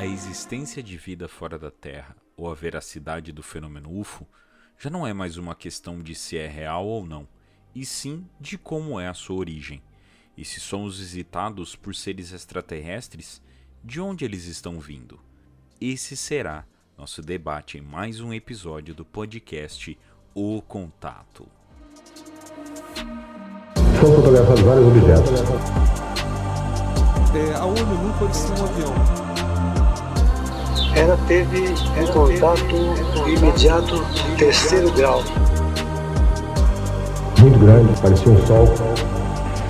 A existência de vida fora da Terra ou a veracidade do fenômeno UFO já não é mais uma questão de se é real ou não, e sim de como é a sua origem. E se somos visitados por seres extraterrestres, de onde eles estão vindo? Esse será nosso debate em mais um episódio do podcast O Contato. Foram fotografados vários objetos. A olho nu pode ser um avião. Ela teve um contato imediato terceiro grau. Muito grande, parecia um sol.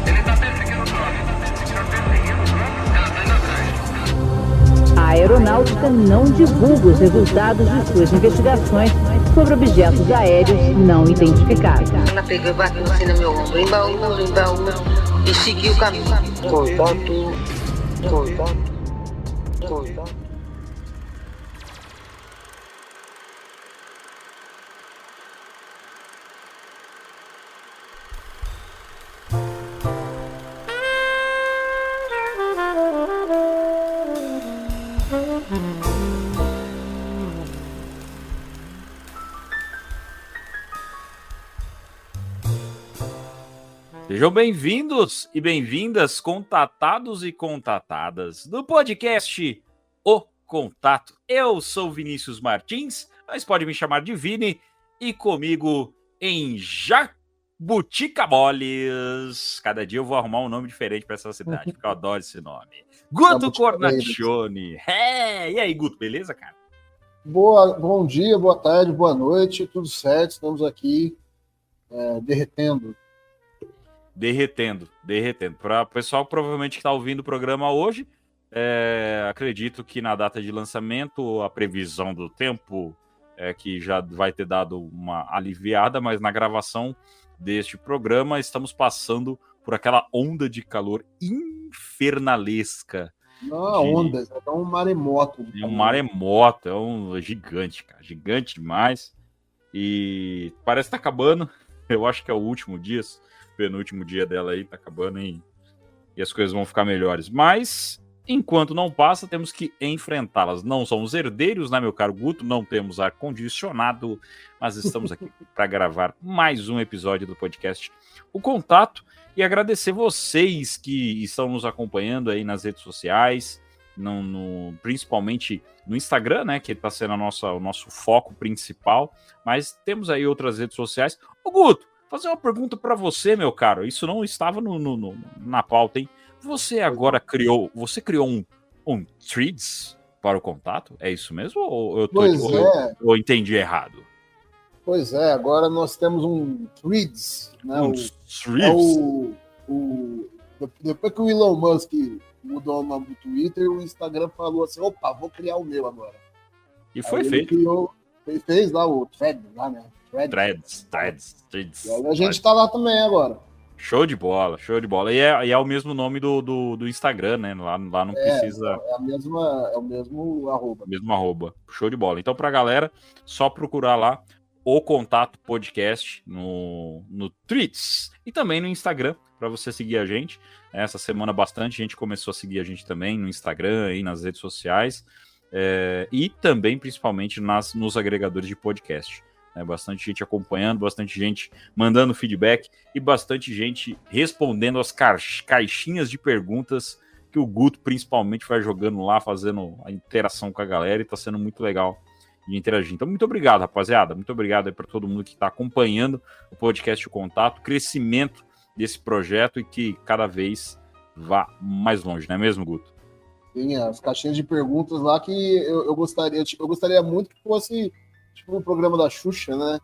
Ele está perseguindo o drone. Ela está indo atrás. A aeronáutica não divulga os resultados de suas investigações sobre objetos aéreos não identificados. Ela pegou e bateu assim no meu ombro, embaú, e seguiu o caminho. Contato. Sejam bem-vindos e bem-vindas, contatados e contatadas, do podcast O Contato. Eu sou Vinícius Martins, mas pode me chamar de Vini, e comigo em Jabuticabólis. Cada dia eu vou arrumar um nome diferente para essa cidade, porque eu adoro esse nome. Guto Cornacchione. E aí, Guto, beleza, cara? Bom dia, boa tarde, boa noite, tudo certo, estamos aqui derretendo. Para o pessoal provavelmente que está ouvindo o programa hoje, acredito que na data de lançamento, a previsão do tempo é que já vai ter dado uma aliviada, mas na gravação deste programa estamos passando por aquela onda de calor infernalesca. Não, onda, é um maremoto. É um maremoto, é um gigante, cara, gigante demais. E parece que tá acabando, eu acho que é o último dia, penúltimo dia dela aí, tá acabando e as coisas vão ficar melhores. Mas, enquanto não passa, temos que enfrentá-las. Não somos herdeiros, né, meu caro Guto? Não temos ar-condicionado, mas estamos aqui para gravar mais um episódio do podcast O Contato e agradecer vocês que estão nos acompanhando aí nas redes sociais, principalmente no Instagram, né, que está sendo o nosso foco principal, mas temos aí outras redes sociais. Ô, Guto, fazer uma pergunta para você, meu caro. Isso não estava na pauta, hein? Você agora criou um Threads para o Contato? É isso mesmo? Ou eu entendi errado? Pois é, agora nós temos um Threads. Né? Threads? Depois que o Elon Musk mudou o nome do Twitter, o Instagram falou assim, opa, vou criar o meu agora. E foi aí feito. Ele fez lá o Thread, lá, né? Threads. E aí a gente tá lá também agora. Show de bola. E é o mesmo nome do Instagram, né? Lá não precisa... É o mesmo arroba. Mesmo arroba. Show de bola. Então, pra galera, só procurar lá o Contato Podcast no Threads e também no Instagram, para você seguir a gente. Essa semana bastante gente começou a seguir a gente também no Instagram e nas redes sociais. E também, principalmente, nos agregadores de podcast. Bastante gente acompanhando, bastante gente mandando feedback e bastante gente respondendo as caixinhas de perguntas que o Guto principalmente vai jogando lá, fazendo a interação com a galera, e tá sendo muito legal de interagir. Então, muito obrigado, rapaziada. Muito obrigado aí para todo mundo que está acompanhando o podcast O Contato, o crescimento desse projeto e que cada vez vá mais longe, não é mesmo, Guto? Sim, as caixinhas de perguntas lá que eu gostaria muito que fosse tipo no programa da Xuxa, né?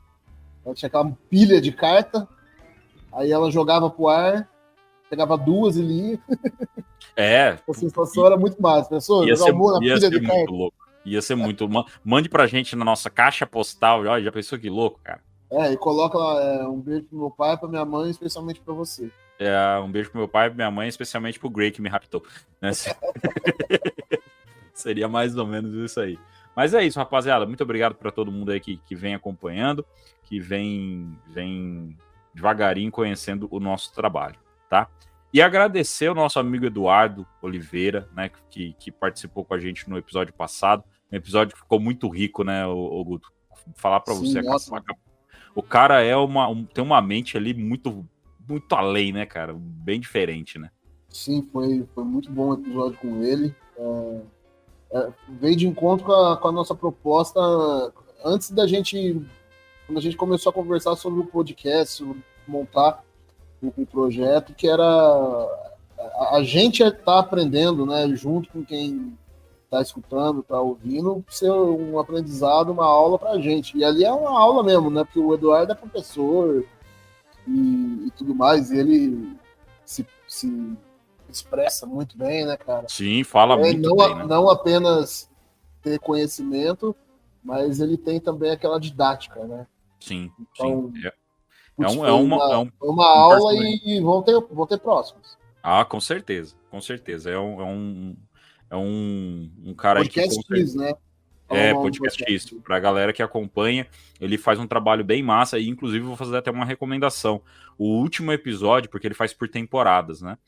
Ela tinha aquela pilha de carta, aí ela jogava pro ar, pegava duas e lia. A sensação era muito mais. Pensou? Ia ser muito louco. Ia ser muito. Mande pra gente na nossa caixa postal. Já pensou que louco, cara? E coloca lá um beijo pro meu pai, pra minha mãe, especialmente pra você. Um beijo pro meu pai e pra minha mãe, especialmente pro Grey que me raptou. Né? Seria mais ou menos isso aí. Mas é isso, rapaziada. Muito obrigado para todo mundo aí que vem acompanhando, que vem devagarinho conhecendo o nosso trabalho, tá? E agradecer o nosso amigo Eduardo Oliveira, né, que participou com a gente no episódio passado. Um episódio que ficou muito rico, né, o Guto? Falar para você, o cara tem uma mente ali muito, muito além, né, cara? Bem diferente, né? Sim, foi muito bom o episódio com ele. Veio de encontro com a nossa proposta antes da gente, quando a gente começou a conversar sobre o podcast, sobre montar o projeto, que era a gente tá aprendendo, né, junto com quem tá escutando, tá ouvindo, ser um aprendizado, uma aula pra gente. E ali é uma aula mesmo, né, porque o Eduardo é professor e tudo mais, e ele se expressa muito bem, né, cara? Sim, fala muito bem, né? Não apenas ter conhecimento, mas ele tem também aquela didática, né? Sim, então, sim. É uma aula e vão ter próximos. Ah, com certeza. É um cara podcast aí que... X, né? Podcast X. Pra galera que acompanha, ele faz um trabalho bem massa e, inclusive, vou fazer até uma recomendação. O último episódio, porque ele faz por temporadas, né?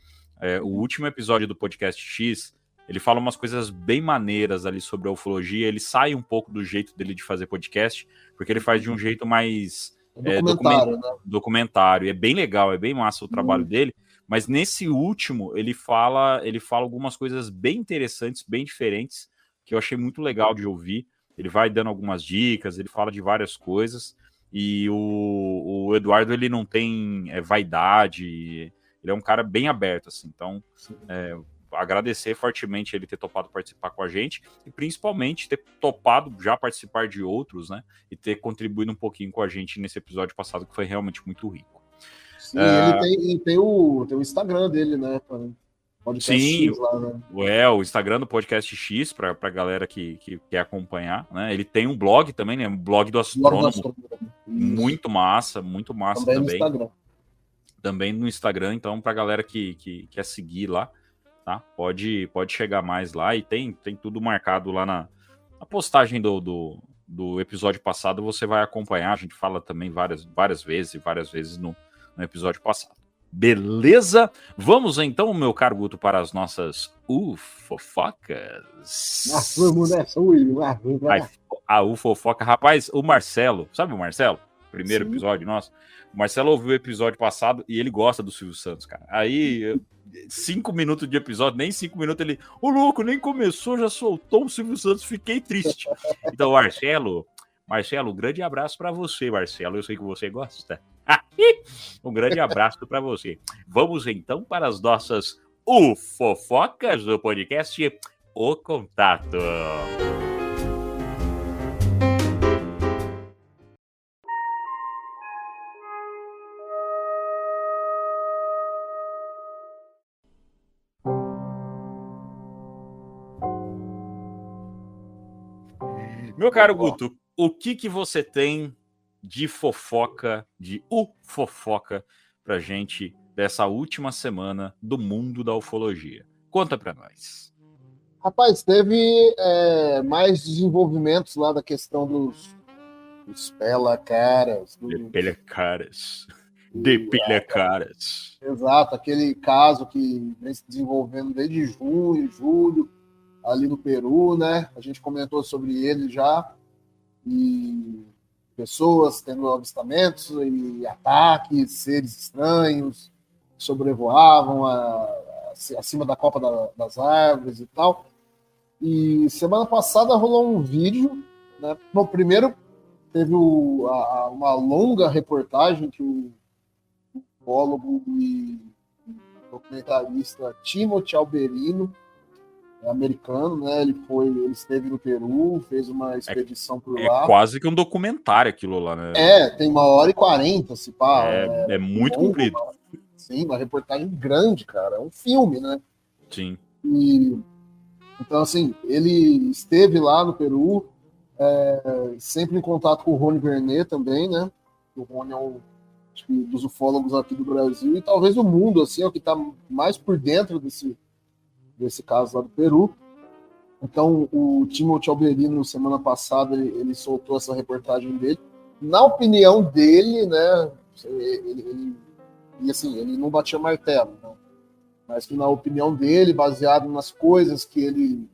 O último episódio do podcast X, ele fala umas coisas bem maneiras ali sobre a ufologia. Ele sai um pouco do jeito dele de fazer podcast, porque ele faz de um jeito mais... documentário. É bem legal, é bem massa o trabalho dele. Mas nesse último, ele fala algumas coisas bem interessantes, bem diferentes, que eu achei muito legal de ouvir. Ele vai dando algumas dicas, ele fala de várias coisas. E o Eduardo, ele não tem vaidade, ele é um cara bem aberto, assim. Então, agradecer fortemente ele ter topado participar com a gente e principalmente ter topado já participar de outros, né? E ter contribuído um pouquinho com a gente nesse episódio passado, que foi realmente muito rico. Sim, ele tem o Instagram dele, né? Podcast Sim, X lá, né? O Instagram do Podcast X, pra galera que quer acompanhar, né? Ele tem um blog também, né? Um blog do Astrônomo. Muito massa também. No Instagram. Também no Instagram, então, pra galera que quer seguir lá, tá? Pode chegar mais lá e tem tudo marcado lá na postagem do episódio passado, você vai acompanhar, a gente fala também várias vezes no episódio passado. Beleza? Vamos então, meu caro Guto, para as nossas ufofocas. Vamos nessa, a ufofoca. Rapaz, o Marcelo, sabe o Marcelo? Primeiro Sim. episódio nosso. O Marcelo ouviu o episódio passado e ele gosta do Silvio Santos, cara. Aí, 5 minutos de episódio, nem 5 minutos, ele... Ô, louco, nem começou, já soltou o Silvio Santos, fiquei triste. Então, Marcelo, um grande abraço para você, Marcelo. Eu sei que você gosta. Um grande abraço para você. Vamos então para as nossas ufofocas do podcast O Contato. Meu caro Guto, o que você tem de fofoca, de ufofoca pra gente dessa última semana do mundo da ufologia? Conta pra nós. Rapaz, teve mais desenvolvimentos lá da questão dos pelacaras. Depilha-caras. Exato, aquele caso que vem se desenvolvendo desde junho, julho, ali no Peru, né? A gente comentou sobre ele já. E pessoas tendo avistamentos e ataques, seres estranhos sobrevoavam acima da copa das árvores e tal. E semana passada rolou um vídeo, né? Bom, primeiro teve uma longa reportagem que o ufólogo e documentarista Timothy Alberino, americano, né? Ele esteve no Peru, fez uma expedição por lá. É quase que um documentário aquilo lá, né? Tem 1h40, se pá. É muito comprido. Sim, uma reportagem grande, cara. É um filme, né? Sim. Então, assim, ele esteve lá no Peru, sempre em contato com o Rony Vernet também, né? O Rony é acho que, dos ufólogos aqui do Brasil e talvez do mundo, assim, é o que está mais por dentro desse caso lá do Peru. Então, o Timothy Alberino, semana passada, ele soltou essa reportagem dele. Na opinião dele, né, ele não batia martelo, né? mas que na opinião dele, baseado nas coisas que ele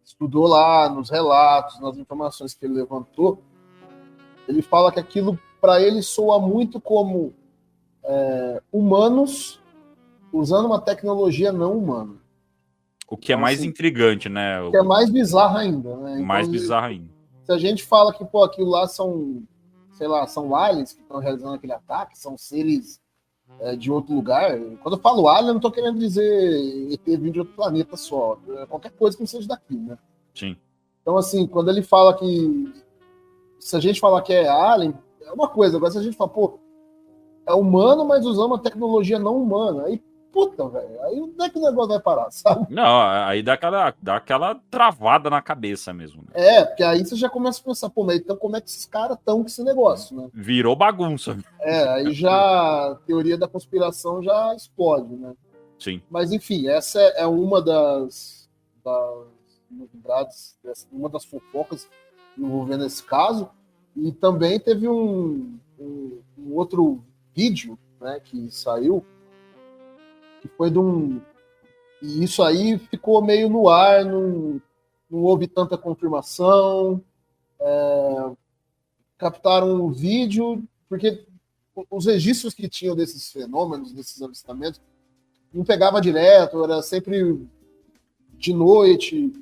estudou lá, nos relatos, nas informações que ele levantou, ele fala que aquilo para ele soa muito como humanos usando uma tecnologia não humana. O que é Então, mais assim, intrigante, né? O que é mais bizarro ainda, né? Então, mais bizarro ainda. Se a gente fala que, pô, aquilo lá são, sei lá, são aliens que estão realizando aquele ataque, são seres de outro lugar. Quando eu falo alien, eu não tô querendo dizer ET vindo de outro planeta só. Qualquer coisa que não seja daqui, né? Sim. Então, assim, quando ele fala que... Se a gente falar que é alien, é uma coisa. Agora, se a gente fala, pô, é humano, mas usando uma tecnologia não humana. Aí, puta, velho. Aí onde é que o negócio vai parar, sabe? Não, aí dá aquela travada na cabeça mesmo. Né? Porque aí você já começa a pensar, pô, mas então como é que esses caras estão com esse negócio, né? Virou bagunça. Aí já a teoria da conspiração já explode, né? Sim. Mas, enfim, essa é uma das novidades, uma das fofocas envolvendo esse caso. E também teve um outro vídeo, né, que saiu, que foi de um... E isso aí ficou meio no ar, não houve tanta confirmação. Captaram o vídeo, porque os registros que tinham desses fenômenos, desses avistamentos, não pegava direto, era sempre de noite,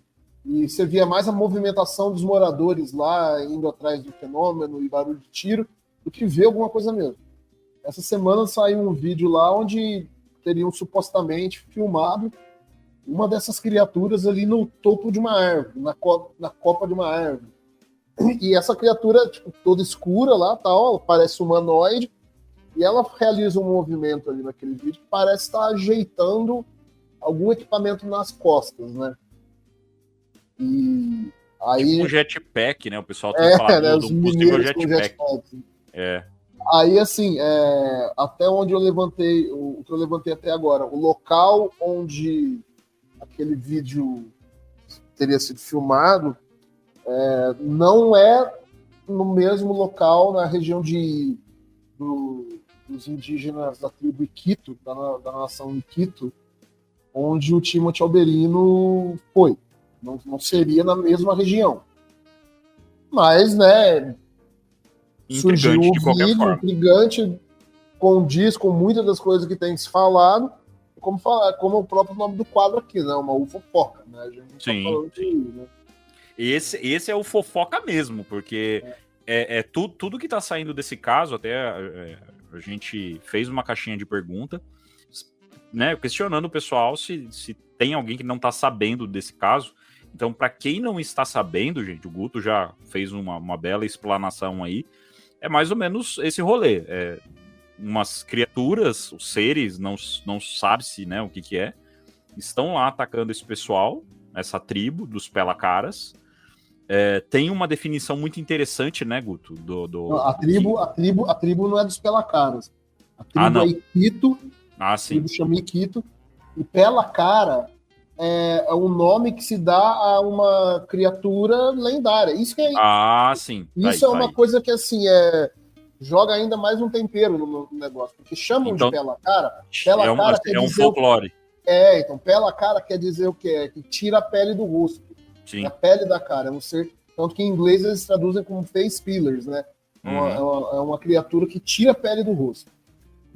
e você via mais a movimentação dos moradores lá, indo atrás do fenômeno e barulho de tiro, do que ver alguma coisa mesmo. Essa semana saiu um vídeo lá onde teriam supostamente filmado uma dessas criaturas ali no topo de uma árvore, na copa de uma árvore. E essa criatura, tipo, toda escura lá, tal, parece humanoide, e ela realiza um movimento ali naquele vídeo que parece estar ajeitando algum equipamento nas costas, né? E aí... Tipo um jetpack, né? O pessoal tem falado do possível jetpack. Aí, assim, até onde eu levantei, o que eu levantei até agora, o local onde aquele vídeo teria sido filmado não é no mesmo local, na região dos indígenas da tribo Iquito, da nação Iquito, onde o Timothy Alberino foi. Não seria na mesma região. Mas, né, surgiu de qualquer vídeo, forma. intrigante, condiz com muitas das coisas que tem se falado, como o próprio nome do quadro aqui, né? Uma ufofoca, né? A gente Sim. tá falando de, né? Esse é o fofoca mesmo, porque tudo que tá saindo desse caso, até a gente fez uma caixinha de pergunta, né, questionando o pessoal se tem alguém que não tá sabendo desse caso. Então, para quem não está sabendo, gente, o Guto já fez uma bela explanação aí, é mais ou menos esse rolê. Umas criaturas, os seres, não sabe-se, né, o que é, estão lá atacando esse pessoal, essa tribo dos Pelacaras. Tem uma definição muito interessante, né, Guto? Não, a tribo não é dos Pelacaras. A tribo é Iquito. A sim. tribo chama Iquito. E Pelacara é um nome que se dá a uma criatura lendária. Isso que é. Sim. Isso é uma coisa que, assim, joga ainda mais um tempero no negócio. Porque chamam de Pelacara. Pelacara quer dizer um folclore. Então, Pelacara quer dizer o quê? Que tira a pele do rosto. Sim. A pele da cara. É um ser. Tanto que em inglês eles traduzem como face peelers, né? É uma criatura que tira a pele do rosto.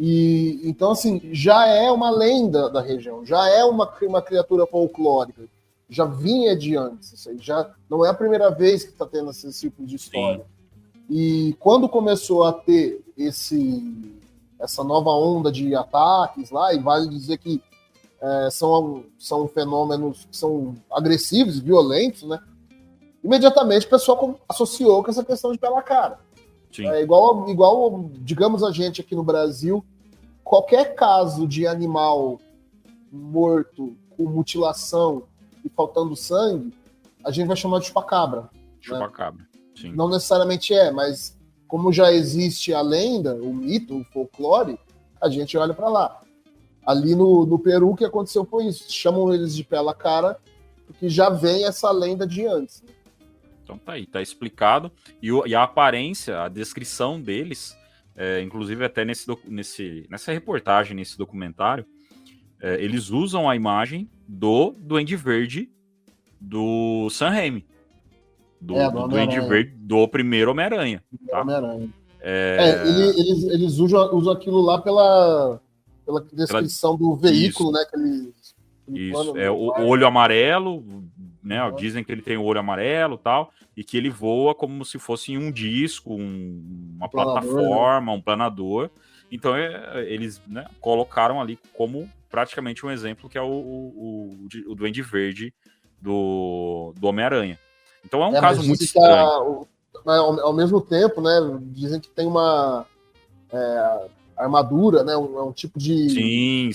E então, assim, já é uma lenda da região, já é uma criatura folclórica, já vinha de antes, isso aí, já não é a primeira vez que está tendo esse tipo de história. Sim. E quando começou a ter essa nova onda de ataques lá, e vale dizer que são fenômenos que são agressivos, violentos, né? Imediatamente o pessoal associou com essa questão de Pelacara. Sim. Igual, digamos, a gente aqui no Brasil, qualquer caso de animal morto com mutilação e faltando sangue, a gente vai chamar de chupacabra. Chupacabra, né? Sim. Não necessariamente mas como já existe a lenda, o mito, o folclore, a gente olha para lá. Ali no Peru, o que aconteceu foi isso. Chamam eles de Pelacara, porque já vem essa lenda de antes. Então tá aí, tá explicado. E a aparência, a descrição deles, inclusive até nessa reportagem, nesse documentário, eles usam a imagem do Duende Verde do Sam Raimi. Do Duende Verde do primeiro Homem-Aranha. Tá? Homem-Aranha. Eles usam aquilo lá pela descrição do veículo, né? Isso, o olho amarelo, né? Dizem que ele tem o olho amarelo e tal, e que ele voa como se fosse um disco, uma plataforma, um planador. Então eles, né, colocaram ali como praticamente um exemplo que é o Duende Verde do Homem-Aranha. Então é um caso muito estranho. Ao mesmo tempo, né, dizem que tem uma armadura, né, um tipo de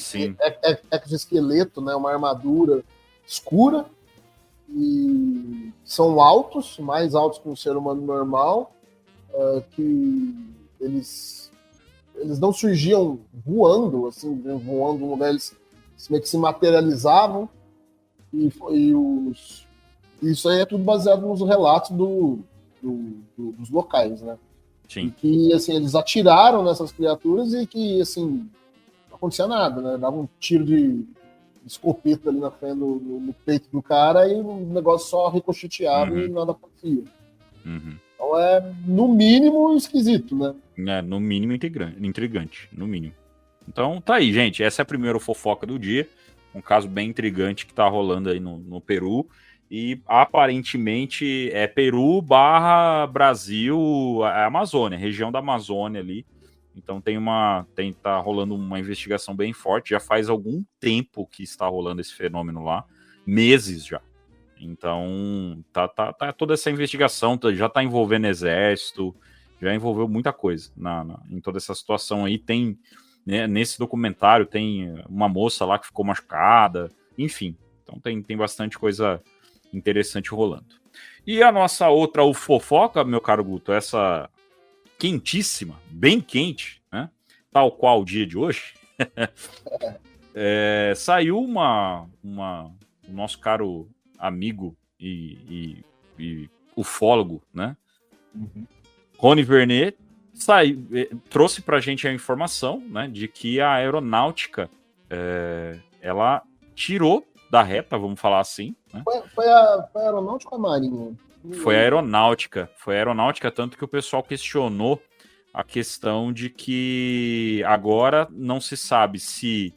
exoesqueleto, né, uma armadura escura, e são altos, mais altos que um ser humano normal, que eles não surgiam voando, assim, voando no lugar, eles meio que se materializavam, e isso aí é tudo baseado nos relatos dos locais, né? Sim. E que, assim, eles atiraram nessas criaturas e que, assim, não acontecia nada, né? Dava um tiro de escopeta ali na frente no peito do cara e o negócio só ricocheteava e nada acontecia. Uhum. Então é, no mínimo, esquisito, né? No mínimo intrigante, no mínimo. Então tá aí, gente. Essa é a primeira fofoca do dia. Um caso bem intrigante que tá rolando aí no Peru. E aparentemente é Peru / Brasil, a Amazônia, região da Amazônia ali. Então tá rolando uma investigação bem forte. Já faz algum tempo que está rolando esse fenômeno lá, meses já. Então tá toda essa investigação já tá envolvendo exército, já envolveu muita coisa em toda essa situação aí. Tem, né, nesse documentário tem uma moça lá que ficou machucada, enfim. Então tem bastante coisa interessante rolando. E a nossa outra fofoca, meu caro Guto, essa quentíssima, bem quente, né? Tal qual o dia de hoje. Saiu o nosso caro amigo e ufólogo, né? Rony Vernet trouxe pra gente a informação, né, de que a aeronáutica ela tirou da reta, vamos falar assim, né? Foi a aeronáutica ou a marinha? Foi a aeronáutica, tanto que o pessoal questionou a questão de que agora não se sabe se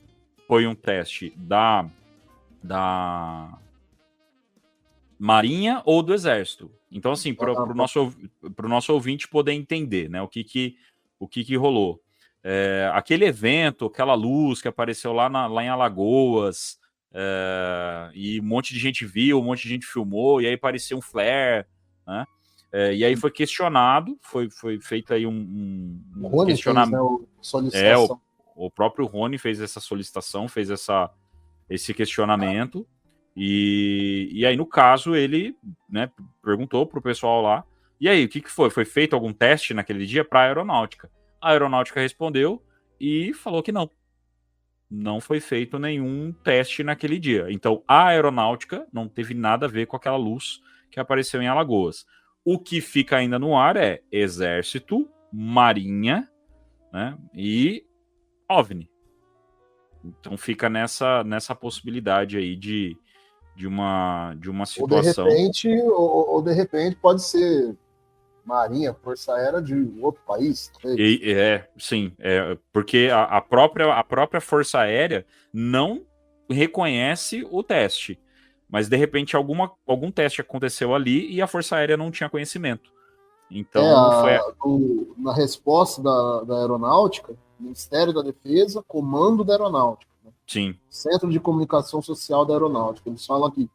foi um teste da Marinha ou do Exército. Então, assim, para o nosso ouvinte poder entender, né, o que rolou. Aquele evento, aquela luz que apareceu lá em Alagoas, e um monte de gente viu, um monte de gente filmou, e aí parecia um flare, né? E aí foi questionado, foi feito aí um questionamento. Solicitação. O próprio Rony fez essa solicitação, fez esse questionamento, e aí, no caso, ele, né, perguntou pro pessoal lá, e aí, o que foi? Foi feito algum teste naquele dia para a aeronáutica? A aeronáutica respondeu e falou que não. Não foi feito nenhum teste naquele dia. Então, a aeronáutica não teve nada a ver com aquela luz que apareceu em Alagoas. O que fica ainda no ar é Exército, Marinha, né, e OVNI. Então fica nessa possibilidade aí de uma situação. Ou de repente pode ser Marinha, Força Aérea de outro país. Sim, porque a própria Força Aérea não reconhece o teste, mas de repente algum teste aconteceu ali e a Força Aérea não tinha conhecimento. Então na resposta da Aeronáutica, Ministério da Defesa, Comando da Aeronáutica. Sim. Centro de Comunicação Social da Aeronáutica. Eles falam aqui,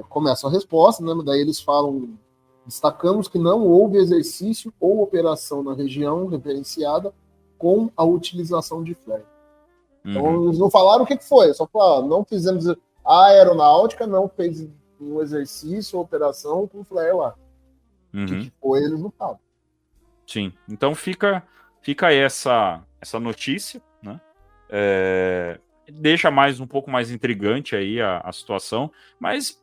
começa a resposta, né? Daí eles falam: destacamos que não houve exercício ou operação na região referenciada com a utilização de flare. Então eles não falaram o que foi, só falaram: não fizemos, a aeronáutica não fez um exercício ou operação com flare lá. O que foi, eles não falam. Sim, então fica aí essa notícia, né? Deixa um pouco mais intrigante aí a situação, mas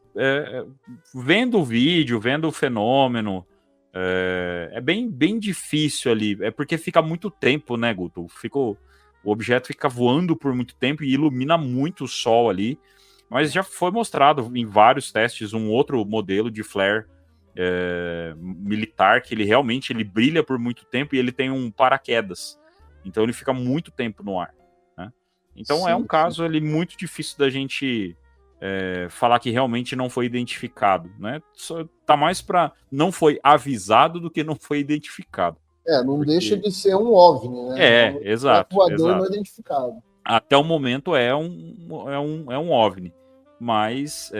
vendo o vídeo, vendo o fenômeno, é bem difícil ali, porque fica muito tempo, né, Guto? o objeto fica voando por muito tempo e ilumina muito o Sol ali, mas já foi mostrado em vários testes um outro modelo de flare militar, que ele realmente brilha por muito tempo e ele tem um paraquedas, então ele fica muito tempo no ar, né? Então Sim, é um caso ali muito difícil da gente falar que realmente não foi identificado, né? Tá mais para não foi avisado do que não foi identificado. Não deixa de ser um OVNI, né? Exato. Voador não identificado. Até o momento é um OVNI. Mas,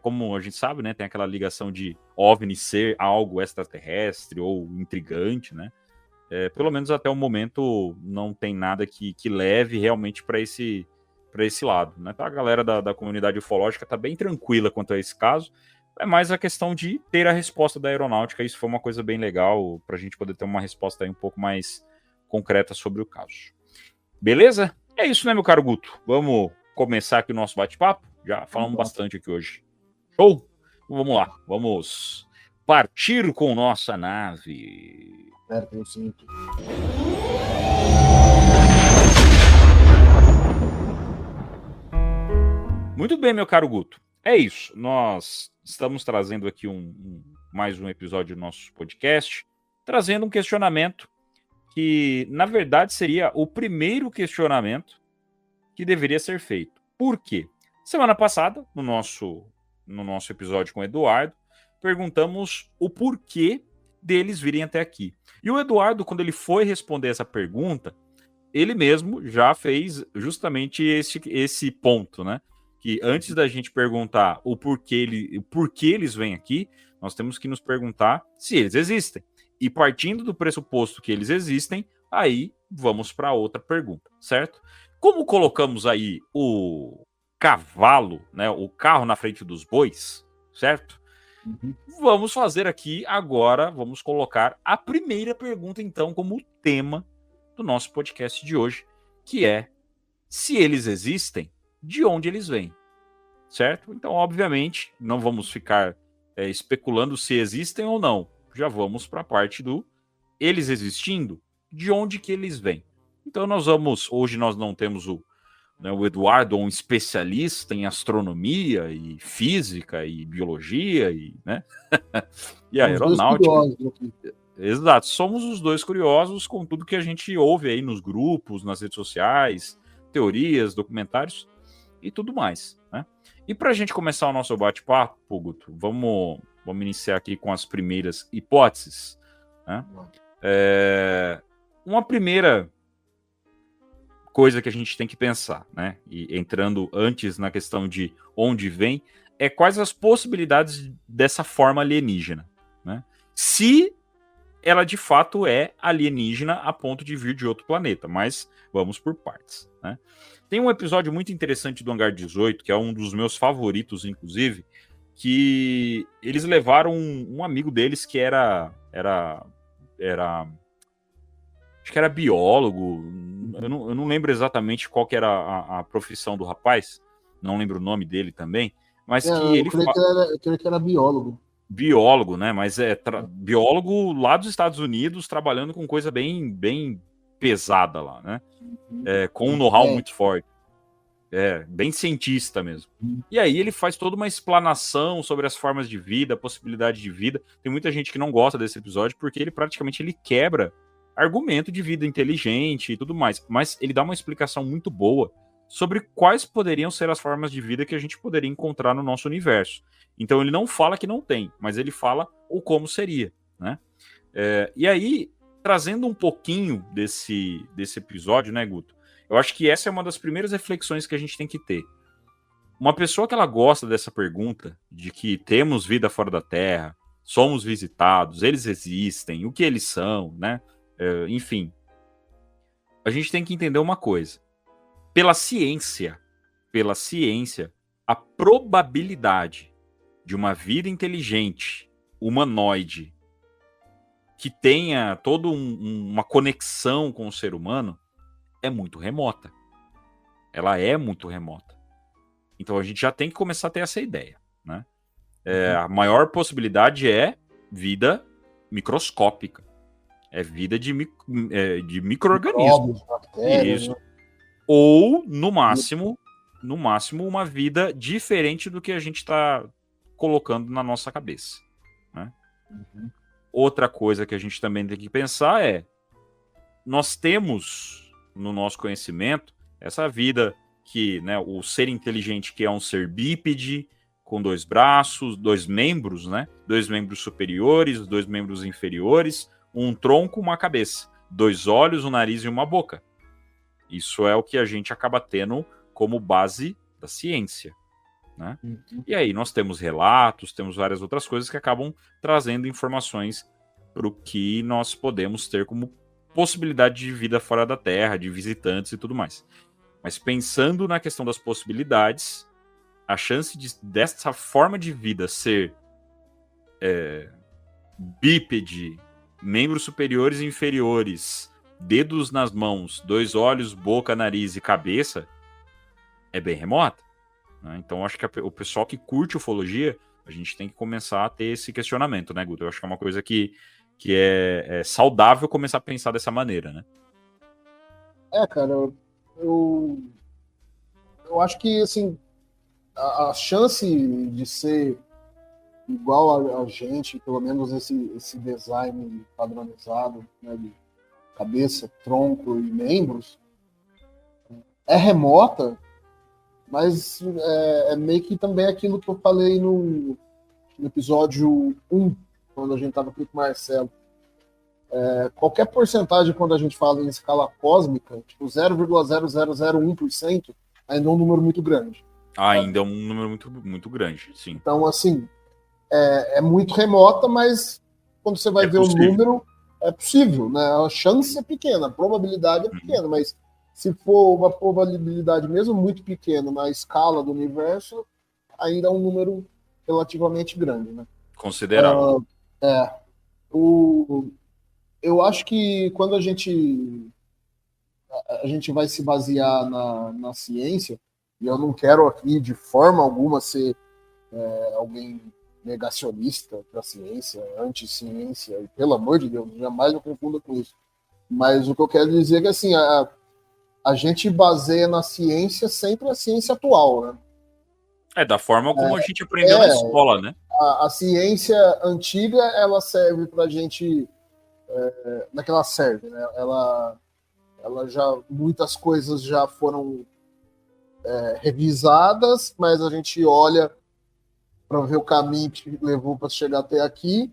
como a gente sabe, né, tem aquela ligação de OVNI ser algo extraterrestre ou intrigante, né? Pelo menos até o momento não tem nada que leve realmente para esse lado, né? Então, a galera da comunidade ufológica está bem tranquila quanto a esse caso. É mais a questão de ter a resposta da aeronáutica. Isso foi uma coisa bem legal para a gente poder ter uma resposta aí um pouco mais concreta sobre o caso. Beleza? É isso, né, meu caro Guto? Vamos começar aqui o nosso bate-papo? Já falamos bastante aqui hoje. Show? Vamos lá. Vamos partir com nossa nave. Eu sinto. Muito bem, meu caro Guto. É isso. Nós estamos trazendo aqui mais um episódio do nosso podcast, trazendo um questionamento que, na verdade, seria o primeiro questionamento que deveria ser feito. Por quê? Semana passada, no nosso episódio com o Eduardo, perguntamos o porquê deles virem até aqui. E o Eduardo, quando ele foi responder essa pergunta, ele mesmo já fez justamente esse ponto, né? Que antes da gente perguntar o porquê eles vêm aqui, nós temos que nos perguntar se eles existem. E partindo do pressuposto que eles existem, aí vamos para outra pergunta, certo? Como colocamos aí o cavalo, né, o carro na frente dos bois, certo? Vamos fazer aqui agora, vamos colocar a primeira pergunta, então, como tema do nosso podcast de hoje, que é: se eles existem, de onde eles vêm? Certo? Então, obviamente, não vamos ficar especulando se existem ou não. Já vamos para a parte do eles existindo, de onde que eles vêm. Então, hoje nós não temos o Eduardo, um especialista em astronomia e física e biologia né? E aeronáutica. Exato, somos os dois curiosos com tudo que a gente ouve aí nos grupos, nas redes sociais, teorias, documentários e tudo mais, né? E para a gente começar o nosso bate-papo, Guto, vamos iniciar aqui com as primeiras hipóteses, né? Uma primeira coisa que a gente tem que pensar, né? E entrando antes na questão de onde vem, quais as possibilidades dessa forma alienígena, né? Se ela de fato é alienígena a ponto de vir de outro planeta, mas vamos por partes, né? Tem um episódio muito interessante do Hangar 18, que é um dos meus favoritos, inclusive, que eles levaram um amigo deles que era acho que era biólogo, eu não lembro exatamente qual que era a profissão do rapaz, não lembro o nome dele também, mas que ele... Eu creio que era biólogo. Biólogo, né? Mas biólogo lá dos Estados Unidos, trabalhando com coisa bem, bem pesada lá, né? Com um know-how muito forte. Bem cientista mesmo. E aí ele faz toda uma explanação sobre as formas de vida, a possibilidade de vida. Tem muita gente que não gosta desse episódio porque ele praticamente quebra argumento de vida inteligente e tudo mais. Mas ele dá uma explicação muito boa sobre quais poderiam ser as formas de vida que a gente poderia encontrar no nosso universo. Então ele não fala que não tem, mas ele fala o como seria, né? E aí, trazendo um pouquinho desse episódio, né, Guto? Eu acho que essa é uma das primeiras reflexões que a gente tem que ter. Uma pessoa que ela gosta dessa pergunta, de que temos vida fora da Terra, somos visitados, eles existem, o que eles são, né? Enfim, a gente tem que entender uma coisa. Pela ciência, a probabilidade de uma vida inteligente, humanoide, que tenha toda uma conexão com o ser humano, é muito remota. Ela é muito remota. Então a gente já tem que começar a ter essa ideia, né? A maior possibilidade é vida microscópica. É vida de micro-organismo. Isso. Ou, no máximo, uma vida diferente do que a gente está colocando na nossa cabeça, né? Outra coisa que a gente também tem que pensar é: nós temos no nosso conhecimento essa vida que, né, o ser inteligente, que é um ser bípede, com 2 braços, 2 membros, né? 2 membros superiores, 2 membros inferiores, um tronco, uma cabeça, 2 olhos, um nariz e uma boca. Isso é o que a gente acaba tendo como base da ciência, né? E aí nós temos relatos, temos várias outras coisas que acabam trazendo informações para o que nós podemos ter como possibilidade de vida fora da Terra, de visitantes e tudo mais. Mas pensando na questão das possibilidades, a chance dessa forma de vida ser bípede, membros superiores e inferiores, dedos nas mãos, 2 olhos, boca, nariz e cabeça, é bem remota, né? Então acho que o pessoal que curte ufologia, a gente tem que começar a ter esse questionamento, né, Guto? Eu acho que é uma coisa que é saudável começar a pensar dessa maneira, né? Cara, eu acho que, assim, a chance de ser igual a gente, pelo menos esse design padronizado, né, de cabeça, tronco e membros, é remota, mas é meio que também aquilo que eu falei no episódio 1, quando a gente estava aqui com o Marcelo. Qualquer porcentagem, quando a gente fala em escala cósmica, tipo 0,0001%, ainda é um número muito grande. Ainda é um número muito, muito grande, sim. Então, assim, é muito remota, mas quando você vai ver possível. o número, é possível, né? A chance é pequena, a probabilidade é pequena, mas se for uma probabilidade mesmo muito pequena na escala do universo, ainda é um número relativamente grande, né? Considerável. Eu acho que quando a gente vai se basear na ciência, e eu não quero aqui de forma alguma ser alguém negacionista da ciência, anti-ciência, e, pelo amor de Deus, jamais eu confunda com isso. Mas o que eu quero dizer é que, assim, a gente baseia na ciência sempre a ciência atual, né? Da forma como a gente aprendeu na escola, né? A ciência antiga, ela serve pra gente... naquela serve, né? Ela já... Muitas coisas já foram revisadas, mas a gente olha para ver o caminho que levou para chegar até aqui,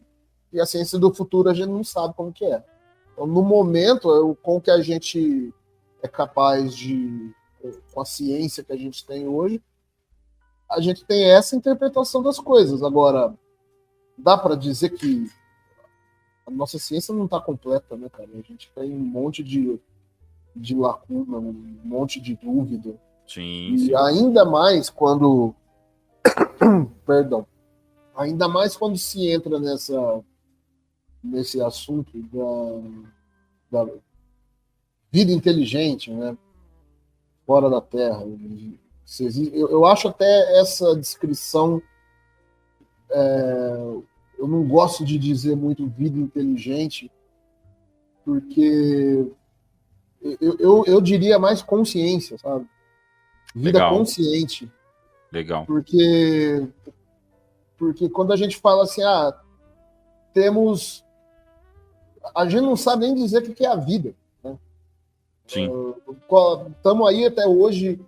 e a ciência do futuro a gente não sabe como que é. Então, no momento, com que a gente é capaz de, com a ciência que a gente tem hoje, a gente tem essa interpretação das coisas. Agora, dá para dizer que a nossa ciência não está completa, né, cara? A gente tem um monte de lacuna, um monte de dúvida. Sim. E ainda mais quando... Perdão. Ainda mais quando se entra nesse assunto da vida inteligente, né? Fora da Terra. Eu acho até essa descrição... eu não gosto de dizer muito vida inteligente, porque eu diria mais consciência, sabe? Vida Legal. consciente. Legal. Porque quando a gente fala assim, temos... A gente não sabe nem dizer o que é a vida, né? Sim. Estamos aí até hoje,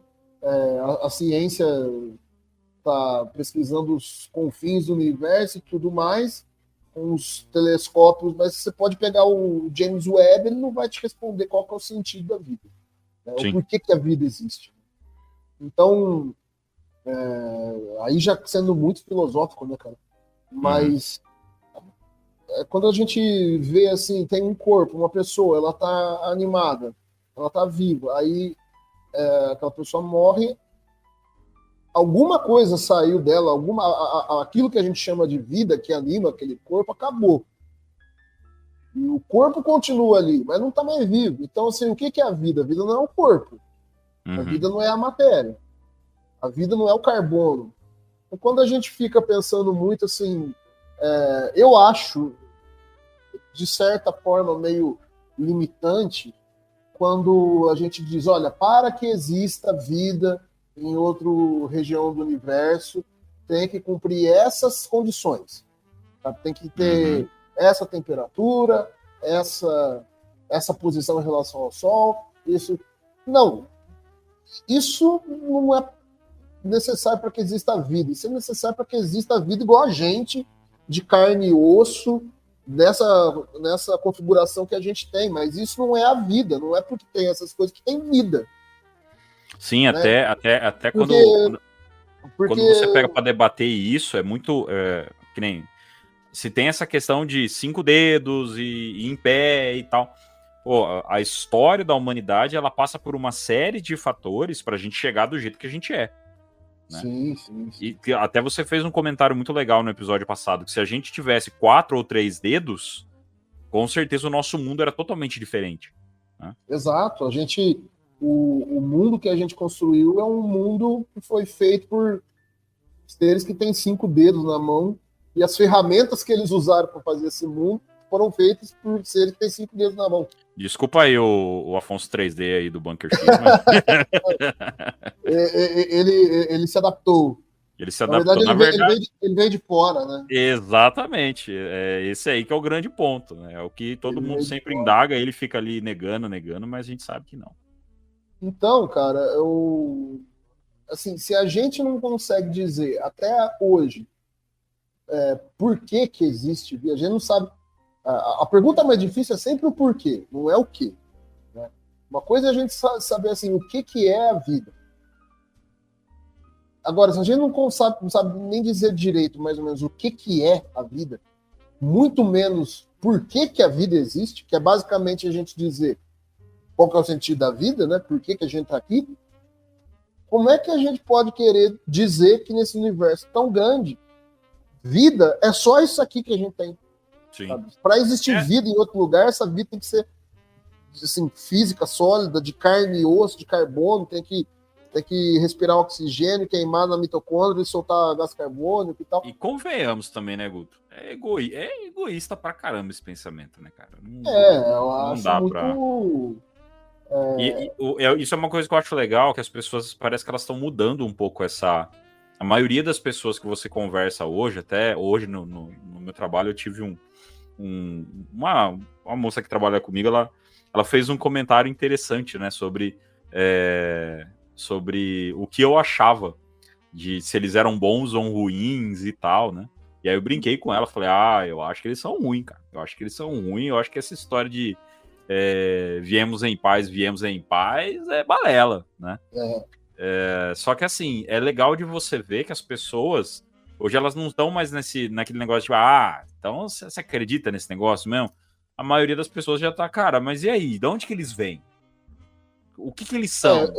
a ciência está pesquisando os confins do universo e tudo mais, com os telescópios, mas você pode pegar o James Webb, ele não vai te responder qual que é o sentido da vida, né? O porquê que a vida existe. Então... aí já sendo muito filosófico, né, cara? Mas quando a gente vê assim, tem um corpo, uma pessoa, ela tá animada, ela tá viva, aí aquela pessoa morre, alguma coisa saiu dela, aquilo que a gente chama de vida, que anima aquele corpo, acabou. E o corpo continua ali, mas não tá mais vivo. Então, assim, o que é a vida? A vida não é o corpo. A vida não é a matéria. A vida não é o carbono. Então, quando a gente fica pensando muito assim, eu acho, de certa forma, meio limitante quando a gente diz, olha, para que exista vida em outra região do universo, tem que cumprir essas condições. Tá? Tem que ter essa temperatura, essa posição em relação ao Sol, isso. Não. Isso não é necessário para que exista vida. Isso é necessário para que exista vida igual a gente, de carne e osso, nessa configuração que a gente tem. Mas isso não é a vida. Não é porque tem essas coisas que tem vida. Sim, né? até Porque quando você pega para debater isso, é muito que nem se tem essa questão de 5 dedos e em pé e tal. Pô, a história da humanidade, ela passa por uma série de fatores para a gente chegar do jeito que a gente é. Né? Sim. E até você fez um comentário muito legal no episódio passado, que se a gente tivesse 4 ou 3 dedos, com certeza o nosso mundo era totalmente diferente. Né? Exato. O mundo que a gente construiu é um mundo que foi feito por seres que têm 5 dedos na mão, e as ferramentas que eles usaram para fazer esse mundo foram feitas por seres que têm 5 dedos na mão. Desculpa aí o Afonso 3D aí do Bunker X, mas... ele se adaptou. Ele se adaptou, na verdade. Ele veio de fora, né? Exatamente. É esse aí que é o grande ponto. Né? É o que todo mundo sempre indaga, ele fica ali negando, mas a gente sabe que não. Então, cara, assim, se a gente não consegue dizer até hoje por que existe vida, a gente não sabe. A pergunta mais difícil é sempre o porquê, não é o quê. Né? Uma coisa é a gente saber assim, o que é a vida. Agora, se a gente não sabe nem dizer direito, mais ou menos, o que é a vida, muito menos por que a vida existe, que é basicamente a gente dizer qual que é o sentido da vida, né? Por que a gente está aqui, como é que a gente pode querer dizer que nesse universo tão grande, vida é só isso aqui que a gente tem? Para existir vida em outro lugar, essa vida tem que ser assim, física, sólida, de carne e osso, de carbono, tem que respirar oxigênio, queimar na mitocôndria e soltar gás carbônico e tal. E convenhamos também, né, Guto? É egoísta pra caramba esse pensamento, né, cara? Eu acho muito... Isso é uma coisa que eu acho legal, que as pessoas, parece que elas estão mudando um pouco essa... A maioria das pessoas que você conversa hoje, até hoje no meu trabalho, eu tive uma moça que trabalha comigo, ela fez um comentário interessante, né, sobre o que eu achava de se eles eram bons ou ruins e tal, né? E aí eu brinquei com ela, falei, eu acho que eles são ruins, cara. Eu acho que eles são ruins, eu acho que essa história de viemos em paz é balela, né? Só que assim, é legal de você ver que as pessoas, hoje elas não estão mais naquele negócio de, então você acredita nesse negócio mesmo? A maioria das pessoas já tá, cara, mas e aí? De onde que eles vêm? O que eles são?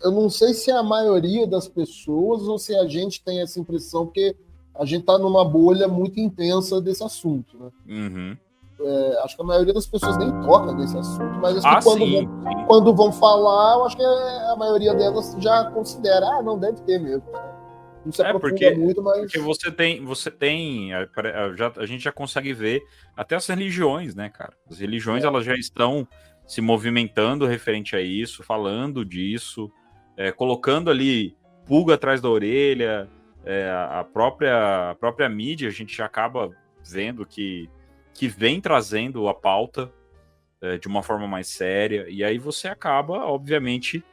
Eu não sei se é a maioria das pessoas ou se a gente tem essa impressão, porque a gente tá numa bolha muito intensa desse assunto, né? Uhum. Acho que a maioria das pessoas nem toca nesse assunto, mas acho que quando vão falar, eu acho que a maioria delas já considera, não, deve ter mesmo. Não se aprofunda muito, mas... Porque você tem a gente já consegue ver até as religiões, né, cara? As religiões, elas já estão se movimentando referente a isso, falando disso, colocando ali pulga atrás da orelha, a própria mídia, a gente já acaba vendo que vem trazendo a pauta de uma forma mais séria, e aí você acaba, obviamente,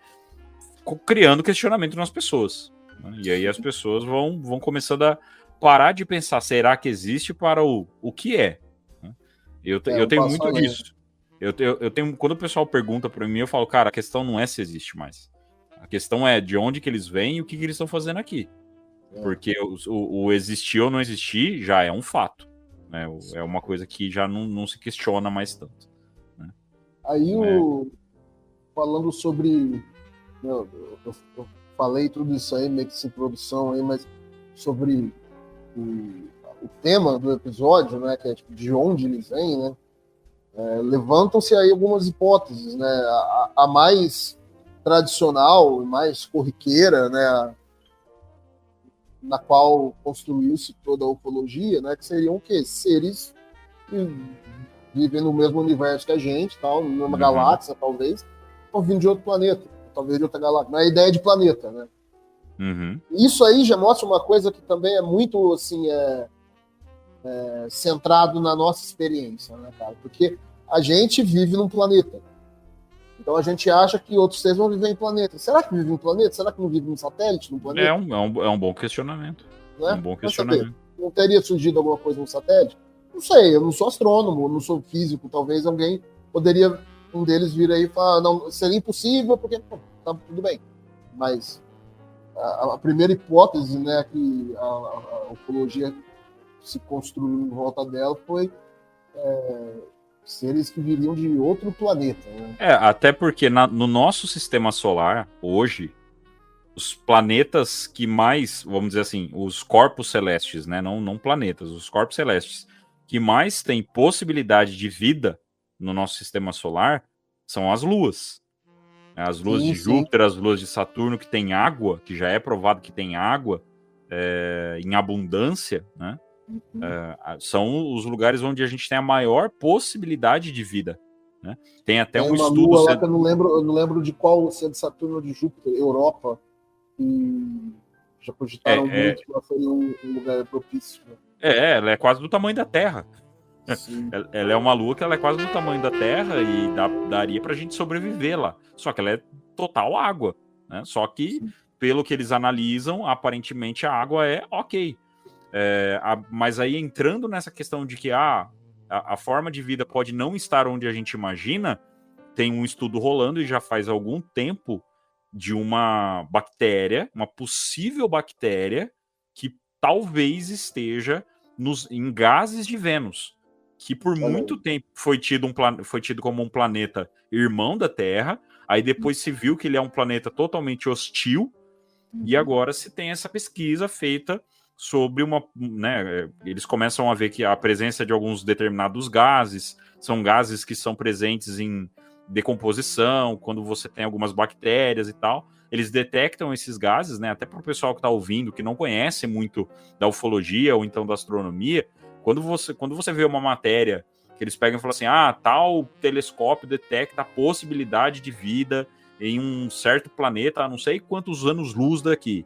criando questionamento nas pessoas. Né? E aí as pessoas vão começando a parar de pensar, será que existe para o que é? Né? Eu tenho muito disso. Eu tenho, quando o pessoal pergunta para mim, eu falo, cara, a questão não é se existe mais. A questão é de onde que eles vêm e o que eles estão fazendo aqui. Porque o existir ou não existir já é um fato. Né? É uma coisa que já não se questiona mais tanto. Né? Aí, falando sobre... Eu falei tudo isso aí, meio que sem produção aí, mas sobre o tema do episódio, né, que é tipo, de onde eles vêm, né? Levantam-se aí algumas hipóteses, né? A mais tradicional, mais corriqueira, né? Na qual construiu-se toda a ufologia, né? Que seriam o quê? Seres que vivem no mesmo universo que a gente, tal, numa galáxia, talvez, vindo de outro planeta, talvez de outra galáxia. Não é a ideia de planeta, né? Uhum. Isso aí já mostra uma coisa que também é muito, assim, centrado na nossa experiência, né, cara? Porque a gente vive num planeta. Então a gente acha que outros seres vão viver em planeta. Será que vive em planeta? Será que não vive num satélite, num planeta? É um bom questionamento. Né? Um bom questionamento. Não teria surgido alguma coisa num satélite? Não sei, eu não sou astrônomo, não sou físico, talvez alguém poderia, um deles vir aí e falar, não, seria impossível, porque tá tudo bem. Mas a primeira hipótese, né, que a ufologia se construiu em volta dela foi seres que viriam de outro planeta. Né? Até porque no nosso sistema solar, hoje, os planetas que mais, vamos dizer assim, os corpos celestes, né, não planetas, os corpos celestes que mais têm possibilidade de vida no nosso sistema solar são as luas. As luas de Júpiter, as luas de Saturno, que tem água, que já é provado que tem água em abundância, né? São os lugares onde a gente tem a maior possibilidade de vida. Né? Tem até um estudo... Lua lá que eu não lembro de qual, se é de Saturno ou de Júpiter, Europa, e já cogitaram muito que ela seria um lugar propício. Né? Ela é quase do tamanho da Terra. Ela é uma lua que ela é quase do tamanho da Terra e daria pra gente sobreviver lá. Só que ela é total água, né? Só que, pelo que eles analisam, aparentemente a água é ok. Mas aí entrando nessa questão de que a forma de vida pode não estar onde a gente imagina, tem um estudo rolando e já faz algum tempo de uma bactéria, uma possível bactéria que talvez esteja em gases de Vênus, que por muito tempo foi tido como um planeta irmão da Terra, aí depois se viu que ele é um planeta totalmente hostil, e agora se tem essa pesquisa feita sobre eles começam a ver que a presença de alguns determinados gases, são gases que são presentes em decomposição, quando você tem algumas bactérias e tal, eles detectam esses gases, né? Até para o pessoal que está ouvindo, que não conhece muito da ufologia ou então da astronomia, quando você vê uma matéria que eles pegam e falam assim, tal telescópio detecta a possibilidade de vida em um certo planeta a não sei quantos anos-luz daqui.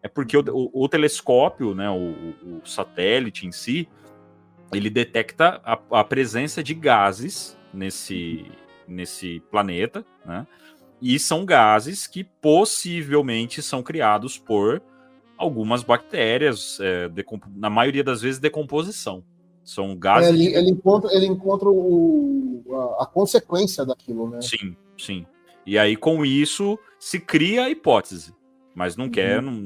É porque o telescópio, né, o satélite em si, ele detecta a presença de gases nesse planeta, né? E são gases que possivelmente são criados por algumas bactérias, na maioria das vezes decomposição. São gases... Ele encontra a consequência daquilo, né? Sim. E aí, com isso, se cria a hipótese. Mas não